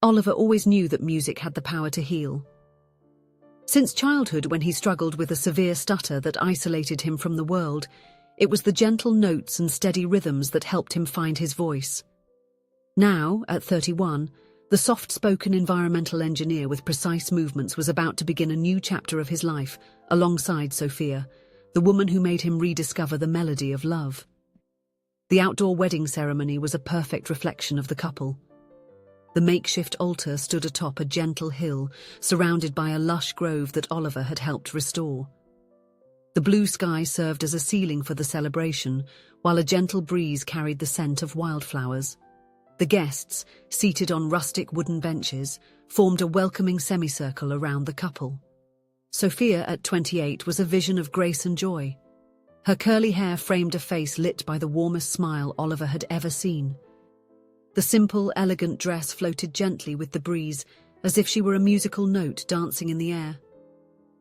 Oliver always knew that music had the power to heal. Since childhood, when he struggled with a severe stutter that isolated him from the world, it was the gentle notes and steady rhythms that helped him find his voice. Now, at 31, the soft-spoken environmental engineer with precise movements was about to begin a new chapter of his life, alongside Sophia, the woman who made him rediscover the melody of love. The outdoor wedding ceremony was a perfect reflection of the couple. The makeshift altar stood atop a gentle hill, surrounded by a lush grove that Oliver had helped restore. The blue sky served as a ceiling for the celebration, while a gentle breeze carried the scent of wildflowers. The guests, seated on rustic wooden benches, formed a welcoming semicircle around the couple. Sophia, at 28, was a vision of grace and joy. Her curly hair framed a face lit by the warmest smile Oliver had ever seen. The simple, elegant dress floated gently with the breeze, as if she were a musical note dancing in the air.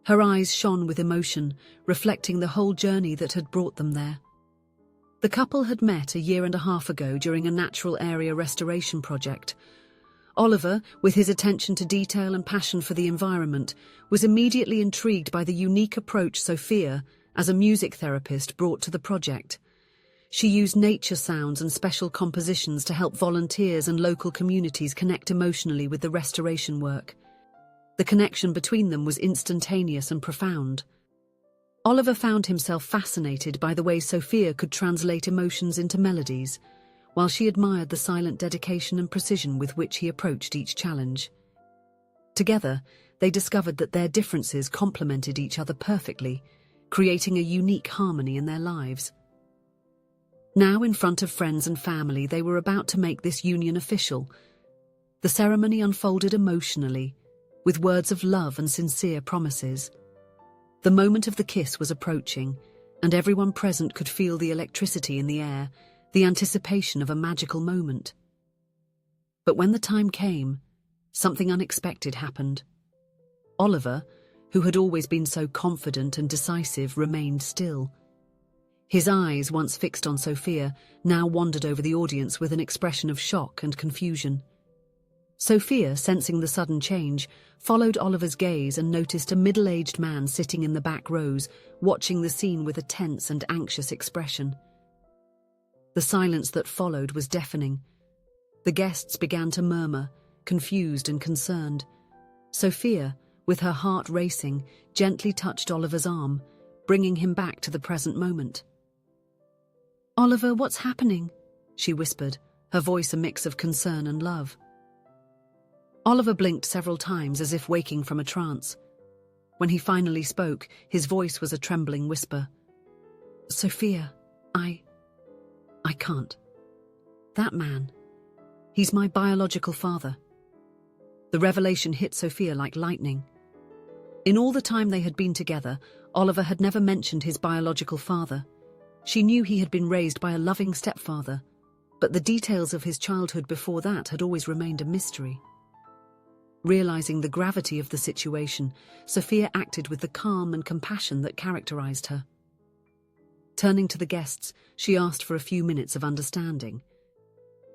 Her eyes shone with emotion, reflecting the whole journey that had brought them there. The couple had met a year and a half ago during a natural area restoration project. Oliver, with his attention to detail and passion for the environment, was immediately intrigued by the unique approach Sophia, as a music therapist, brought to the project. She used nature sounds and special compositions to help volunteers and local communities connect emotionally with the restoration work. The connection between them was instantaneous and profound. Oliver found himself fascinated by the way Sophia could translate emotions into melodies, while she admired the silent dedication and precision with which he approached each challenge. Together, they discovered that their differences complemented each other perfectly, creating a unique harmony in their lives. Now, in front of friends and family, they were about to make this union official. The ceremony unfolded emotionally, with words of love and sincere promises. The moment of the kiss was approaching, and everyone present could feel the electricity in the air, the anticipation of a magical moment. But when the time came, something unexpected happened. Oliver, who had always been so confident and decisive, remained still. His eyes, once fixed on Sophia, now wandered over the audience with an expression of shock and confusion. Sophia, sensing the sudden change, followed Oliver's gaze and noticed a middle-aged man sitting in the back rows, watching the scene with a tense and anxious expression. The silence that followed was deafening. The guests began to murmur, confused and concerned. Sophia, with her heart racing, gently touched Oliver's arm, bringing him back to the present moment. "Oliver, what's happening?" she whispered, her voice a mix of concern and love. Oliver blinked several times as if waking from a trance. When he finally spoke, his voice was a trembling whisper. "Sophia, I can't. That man, he's my biological father." The revelation hit Sophia like lightning. In all the time they had been together, Oliver had never mentioned his biological father. She knew he had been raised by a loving stepfather, but the details of his childhood before that had always remained a mystery. Realizing the gravity of the situation, Sophia acted with the calm and compassion that characterized her. Turning to the guests, she asked for a few minutes of understanding.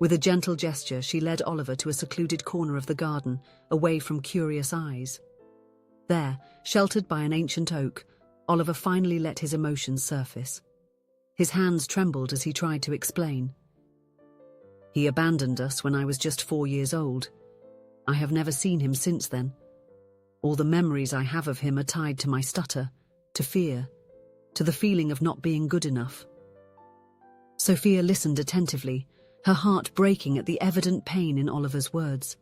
With a gentle gesture, she led Oliver to a secluded corner of the garden, away from curious eyes. There, sheltered by an ancient oak, Oliver finally let his emotions surface. His hands trembled as he tried to explain. "He abandoned us when I was just 4 years old. I have never seen him since then. All the memories I have of him are tied to my stutter, to fear, to the feeling of not being good enough." Sophia listened attentively, her heart breaking at the evident pain in Oliver's words.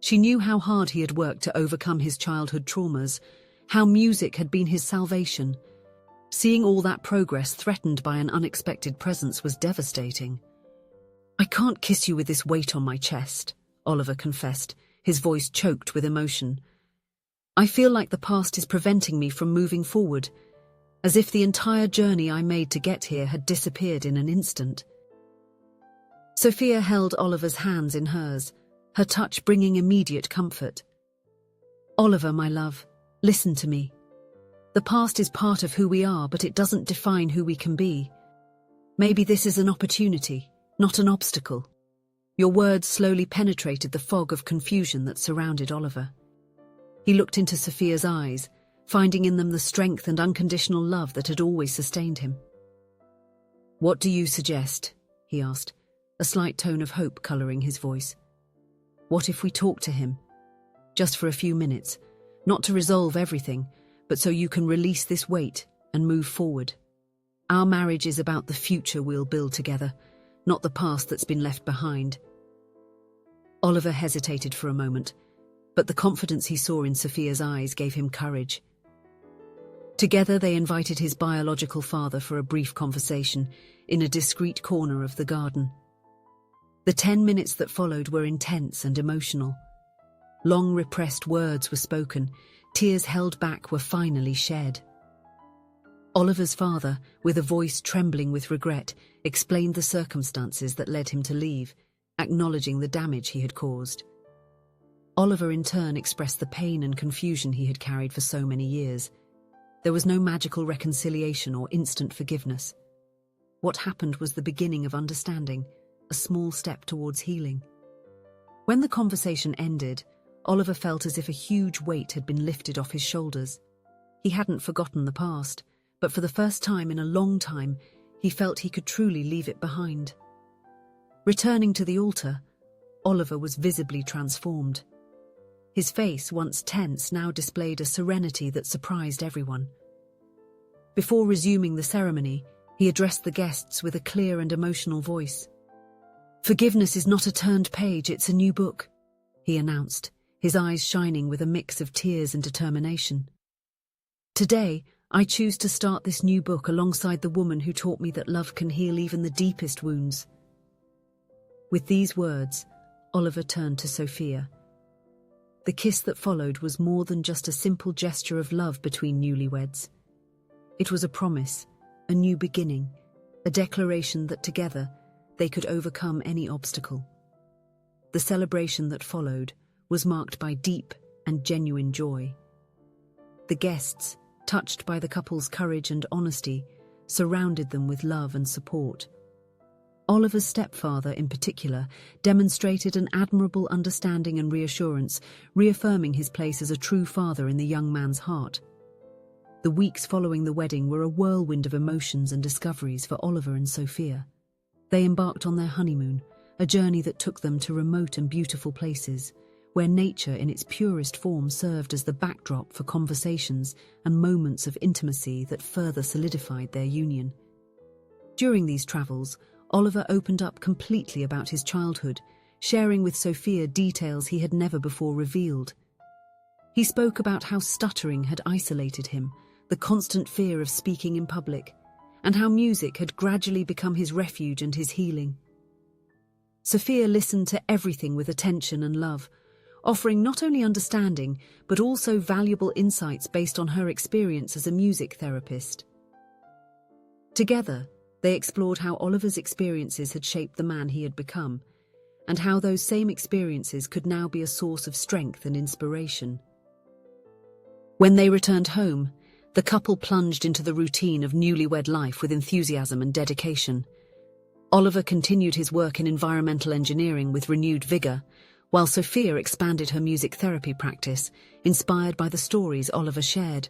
She knew how hard he had worked to overcome his childhood traumas, how music had been his salvation. Seeing all that progress threatened by an unexpected presence was devastating. "I can't kiss you with this weight on my chest," Oliver confessed, his voice choked with emotion. "I feel like the past is preventing me from moving forward, as if the entire journey I made to get here had disappeared in an instant." Sophia held Oliver's hands in hers, her touch bringing immediate comfort. "Oliver, my love, listen to me. The past is part of who we are, but it doesn't define who we can be. Maybe this is an opportunity, not an obstacle." Your words slowly penetrated the fog of confusion that surrounded Oliver. He looked into Sophia's eyes, finding in them the strength and unconditional love that had always sustained him. "What do you suggest?" he asked, a slight tone of hope colouring his voice. "What if we talk to him? Just for a few minutes, not to resolve everything, but so you can release this weight and move forward. Our marriage is about the future we'll build together, not the past that's been left behind." Oliver hesitated for a moment, but the confidence he saw in Sophia's eyes gave him courage. Together they invited his biological father for a brief conversation in a discreet corner of the garden. The 10 minutes that followed were intense and emotional. Long repressed words were spoken, tears held back were finally shed. Oliver's father, with a voice trembling with regret, explained the circumstances that led him to leave, acknowledging the damage he had caused. Oliver in turn expressed the pain and confusion he had carried for so many years. There was no magical reconciliation or instant forgiveness. What happened was the beginning of understanding, a small step towards healing. When the conversation ended, Oliver felt as if a huge weight had been lifted off his shoulders. He hadn't forgotten the past, but for the first time in a long time, he felt he could truly leave it behind. Returning to the altar, Oliver was visibly transformed. His face, once tense, now displayed a serenity that surprised everyone. Before resuming the ceremony, he addressed the guests with a clear and emotional voice. "Forgiveness is not a turned page, it's a new book," he announced, his eyes shining with a mix of tears and determination. "Today, I choose to start this new book alongside the woman who taught me that love can heal even the deepest wounds." With these words, Oliver turned to Sophia. The kiss that followed was more than just a simple gesture of love between newlyweds. It was a promise, a new beginning, a declaration that together they could overcome any obstacle. The celebration that followed was marked by deep and genuine joy. The guests, touched by the couple's courage and honesty, surrounded them with love and support. Oliver's stepfather, in particular, demonstrated an admirable understanding and reassurance, reaffirming his place as a true father in the young man's heart. The weeks following the wedding were a whirlwind of emotions and discoveries for Oliver and Sophia. They embarked on their honeymoon, a journey that took them to remote and beautiful places, where nature in its purest form served as the backdrop for conversations and moments of intimacy that further solidified their union. During these travels, Oliver opened up completely about his childhood, sharing with Sophia details he had never before revealed. He spoke about how stuttering had isolated him, the constant fear of speaking in public, and how music had gradually become his refuge and his healing. Sophia listened to everything with attention and love, offering not only understanding but also valuable insights based on her experience as a music therapist. Together, they explored how Oliver's experiences had shaped the man he had become, and how those same experiences could now be a source of strength and inspiration. When they returned home, the couple plunged into the routine of newlywed life with enthusiasm and dedication. Oliver continued his work in environmental engineering with renewed vigor, while Sophia expanded her music therapy practice, inspired by the stories Oliver shared.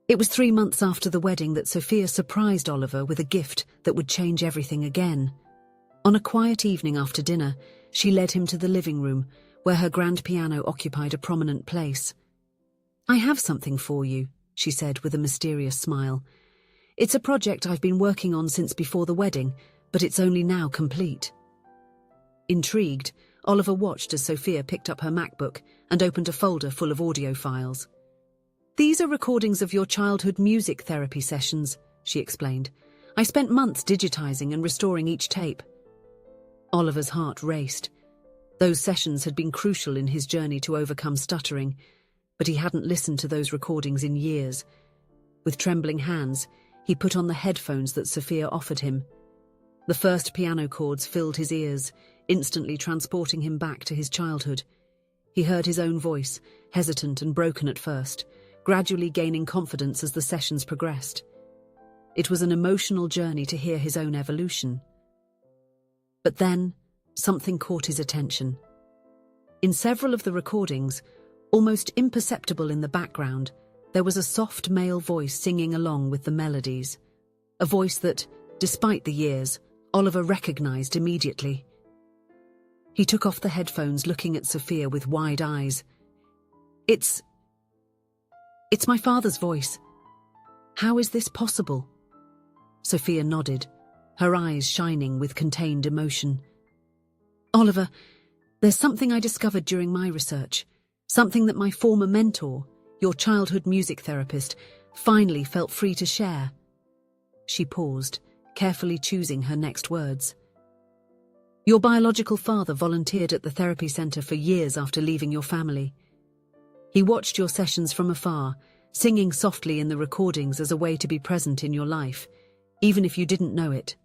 It was 3 months after the wedding that Sophia surprised Oliver with a gift that would change everything again. On a quiet evening after dinner, she led him to the living room, where her grand piano occupied a prominent place. "I have something for you," she said with a mysterious smile. "It's a project I've been working on since before the wedding, but it's only now complete." Intrigued, Oliver watched as Sophia picked up her MacBook and opened a folder full of audio files. "These are recordings of your childhood music therapy sessions," she explained. "I spent months digitizing and restoring each tape." Oliver's heart raced. Those sessions had been crucial in his journey to overcome stuttering, but he hadn't listened to those recordings in years. With trembling hands, he put on the headphones that Sophia offered him. The first piano chords filled his ears, instantly transporting him back to his childhood. He heard his own voice, hesitant and broken at first, gradually gaining confidence as the sessions progressed. It was an emotional journey to hear his own evolution. But then, something caught his attention. In several of the recordings, almost imperceptible in the background, there was a soft male voice singing along with the melodies. A voice that, despite the years, Oliver recognized immediately. He took off the headphones, looking at Sophia with wide eyes. It's my father's voice. How is this possible? Sophia nodded, her eyes shining with contained emotion. Oliver, there's something I discovered during my research, something that my former mentor, your childhood music therapist, finally felt free to share. She paused, carefully choosing her next words. Your biological father volunteered at the therapy center for years after leaving your family. He watched your sessions from afar, singing softly in the recordings as a way to be present in your life, even if you didn't know it.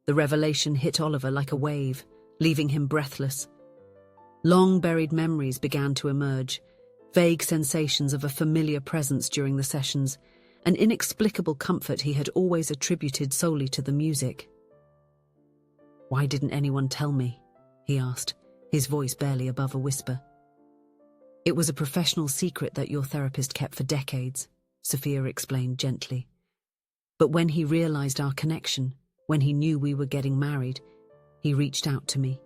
The revelation hit Oliver like a wave, leaving him breathless. Long-buried memories began to emerge, vague sensations of a familiar presence during the sessions, an inexplicable comfort he had always attributed solely to the music. Why didn't anyone tell me? He asked, his voice barely above a whisper. It was a professional secret that your therapist kept for decades, Sophia explained gently. But when he realized our connection, when he knew we were getting married, he reached out to me.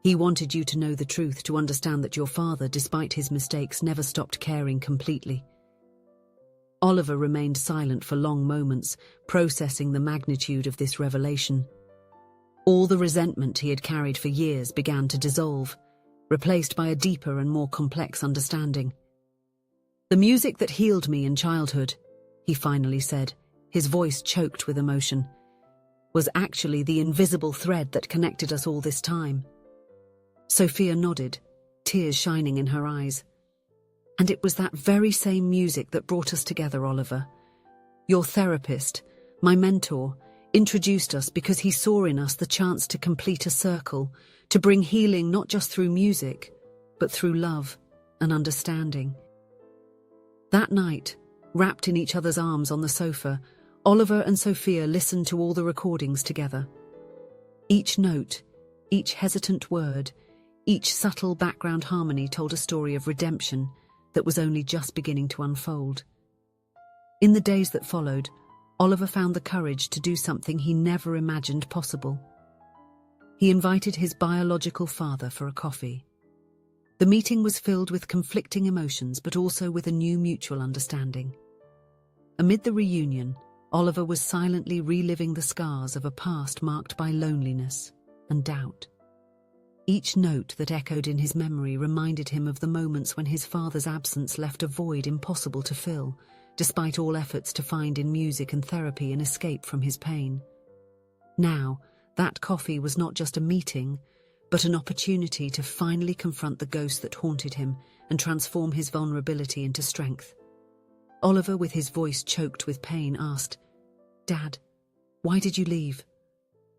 He wanted you to know the truth, to understand that your father, despite his mistakes, never stopped caring completely. Oliver remained silent for long moments, processing the magnitude of this revelation. All the resentment he had carried for years began to dissolve, replaced by a deeper and more complex understanding. The music that healed me in childhood, he finally said, his voice choked with emotion, was actually the invisible thread that connected us all this time. Sophia nodded, tears shining in her eyes. And it was that very same music that brought us together, Oliver. Your therapist, my mentor, introduced us because he saw in us the chance to complete a circle, to bring healing not just through music, but through love and understanding. That night, wrapped in each other's arms on the sofa, Oliver and Sophia listened to all the recordings together. Each note, each hesitant word, each subtle background harmony told a story of redemption that was only just beginning to unfold. In the days that followed, Oliver found the courage to do something he never imagined possible. He invited his biological father for a coffee. The meeting was filled with conflicting emotions, but also with a new mutual understanding. Amid the reunion, Oliver was silently reliving the scars of a past marked by loneliness and doubt. Each note that echoed in his memory reminded him of the moments when his father's absence left a void impossible to fill, despite all efforts to find in music and therapy an escape from his pain. Now, that coffee was not just a meeting, but an opportunity to finally confront the ghost that haunted him and transform his vulnerability into strength. Oliver, with his voice choked with pain, asked, "Dad, why did you leave?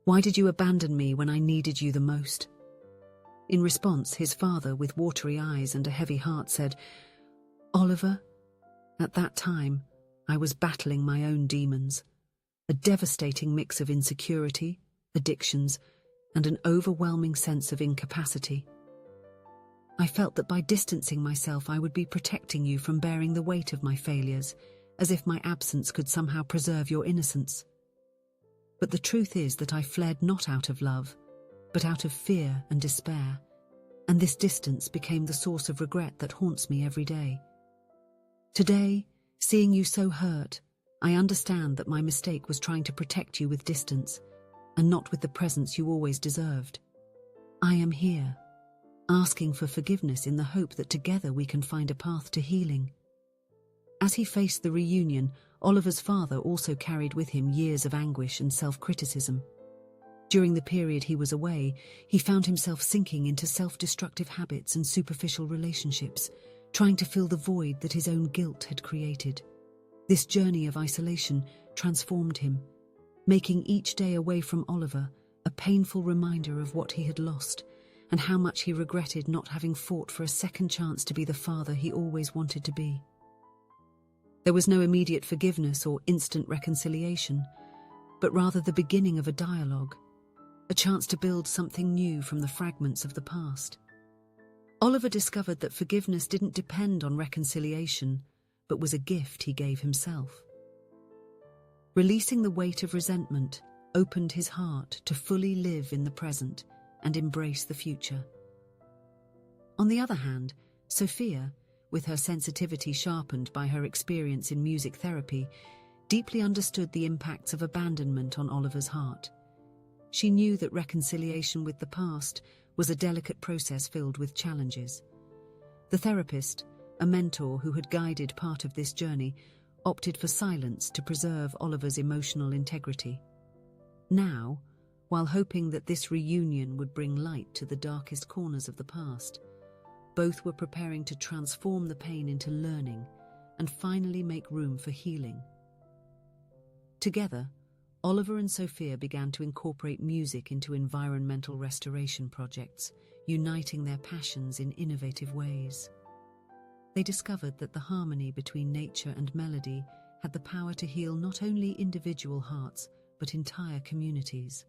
Why did you abandon me when I needed you the most?" In response, his father, with watery eyes and a heavy heart, said, "Oliver, at that time, I was battling my own demons, a devastating mix of insecurity, addictions, and an overwhelming sense of incapacity. I felt that by distancing myself, I would be protecting you from bearing the weight of my failures, as if my absence could somehow preserve your innocence. But the truth is that I fled not out of love, but out of fear and despair, and this distance became the source of regret that haunts me every day. Today, seeing you so hurt, I understand that my mistake was trying to protect you with distance, and not with the presence you always deserved. I am here, asking for forgiveness in the hope that together we can find a path to healing." As he faced the reunion, Oliver's father also carried with him years of anguish and self-criticism. During the period he was away, he found himself sinking into self-destructive habits and superficial relationships, trying to fill the void that his own guilt had created. This journey of isolation transformed him, making each day away from Oliver a painful reminder of what he had lost and how much he regretted not having fought for a second chance to be the father he always wanted to be. There was no immediate forgiveness or instant reconciliation, but rather the beginning of a dialogue a chance to build something new from the fragments of the past. Oliver discovered that forgiveness didn't depend on reconciliation, but was a gift he gave himself. Releasing the weight of resentment opened his heart to fully live in the present and embrace the future. On the other hand, Sophia, with her sensitivity sharpened by her experience in music therapy, deeply understood the impacts of abandonment on Oliver's heart. She knew that reconciliation with the past was a delicate process filled with challenges. The therapist, a mentor who had guided part of this journey, opted for silence to preserve Oliver's emotional integrity. Now, while hoping that this reunion would bring light to the darkest corners of the past, both were preparing to transform the pain into learning and finally make room for healing. Together, Oliver and Sophia began to incorporate music into environmental restoration projects, uniting their passions in innovative ways. They discovered that the harmony between nature and melody had the power to heal not only individual hearts, but entire communities.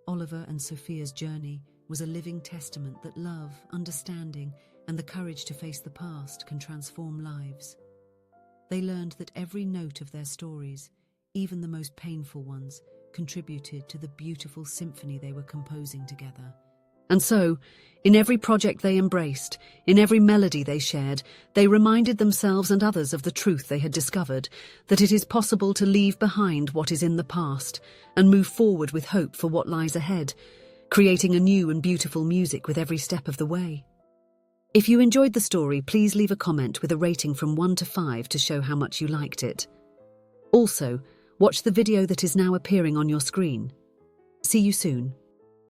Oliver and Sophia's journey was a living testament that love, understanding, and the courage to face the past can transform lives. They learned that every note of their stories, even the most painful ones, contributed to the beautiful symphony they were composing together. And so, in every project they embraced, in every melody they shared, they reminded themselves and others of the truth they had discovered, that it is possible to leave behind what is in the past and move forward with hope for what lies ahead, creating a new and beautiful music with every step of the way. If you enjoyed the story, please leave a comment with a rating from 1 to 5 to show how much you liked it. Also, watch the video that is now appearing on your screen. See you soon.